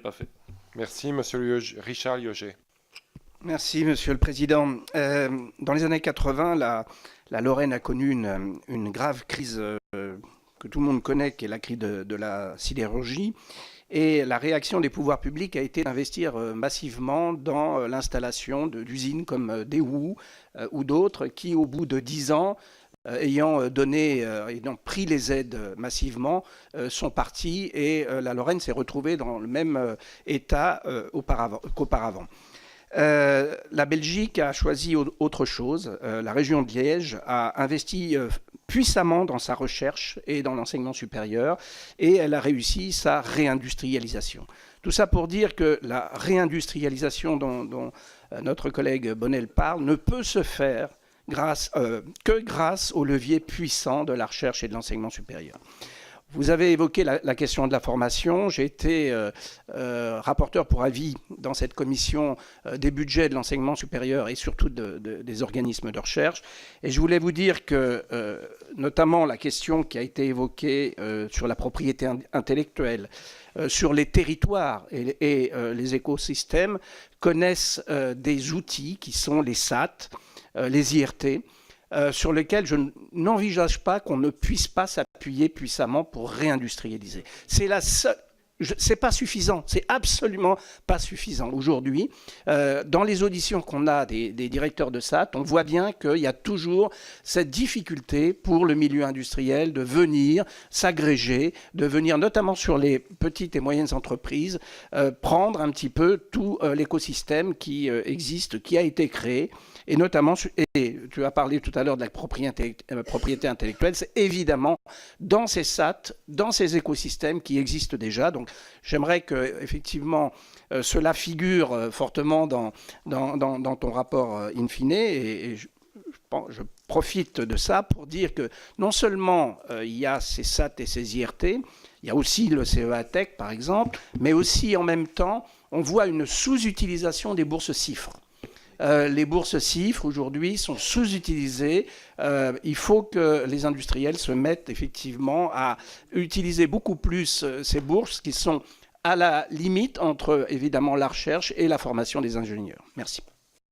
pas fait. Merci, Monsieur Richard Lioget. Merci, Monsieur le Président. Dans les années 80, la Lorraine a connu une grave crise que tout le monde connaît, qui est la crise de la sidérurgie. Et la réaction des pouvoirs publics a été d'investir massivement dans l'installation d'usines comme Daewoo ou d'autres qui, au bout de 10 ans, ayant pris les aides massivement, sont partis et la Lorraine s'est retrouvée dans le même état qu'auparavant. La Belgique a choisi autre chose. La région de Liège a investi puissamment dans sa recherche et dans l'enseignement supérieur et elle a réussi sa réindustrialisation. Tout ça pour dire que la réindustrialisation dont notre collègue Bonnel parle ne peut se faire que grâce au levier puissant de la recherche et de l'enseignement supérieur. Vous avez évoqué la question de la formation. J'ai été rapporteur pour avis dans cette commission des budgets de l'enseignement supérieur et surtout des organismes de recherche. Et je voulais vous dire que, notamment la question qui a été évoquée sur la propriété intellectuelle, sur les territoires et les écosystèmes, connaissent des outils qui sont les SAT, les IRT, sur lesquels je n'envisage pas qu'on ne puisse pas s'appuyer puissamment pour réindustrialiser. C'est la seule. C'est pas suffisant, c'est absolument pas suffisant. Aujourd'hui, dans les auditions qu'on a des directeurs de SAT, on voit bien qu'il y a toujours cette difficulté pour le milieu industriel de venir s'agréger, de venir notamment sur les petites et moyennes entreprises, prendre un petit peu tout l'écosystème qui existe, qui a été créé. Et notamment, et tu as parlé tout à l'heure de la propriété intellectuelle, c'est évidemment dans ces SAT, dans ces écosystèmes qui existent déjà. Donc j'aimerais que effectivement cela figure fortement dans ton rapport in fine. Et je profite de ça pour dire que non seulement il y a ces SAT et ces IRT, il y a aussi le CEA-Tech par exemple, mais aussi en même temps, on voit une sous-utilisation des bourses CIFRE. Les bourses CIFRE aujourd'hui sont sous-utilisées. Il faut que les industriels se mettent effectivement à utiliser beaucoup plus ces bourses qui sont à la limite entre évidemment la recherche et la formation des ingénieurs. Merci.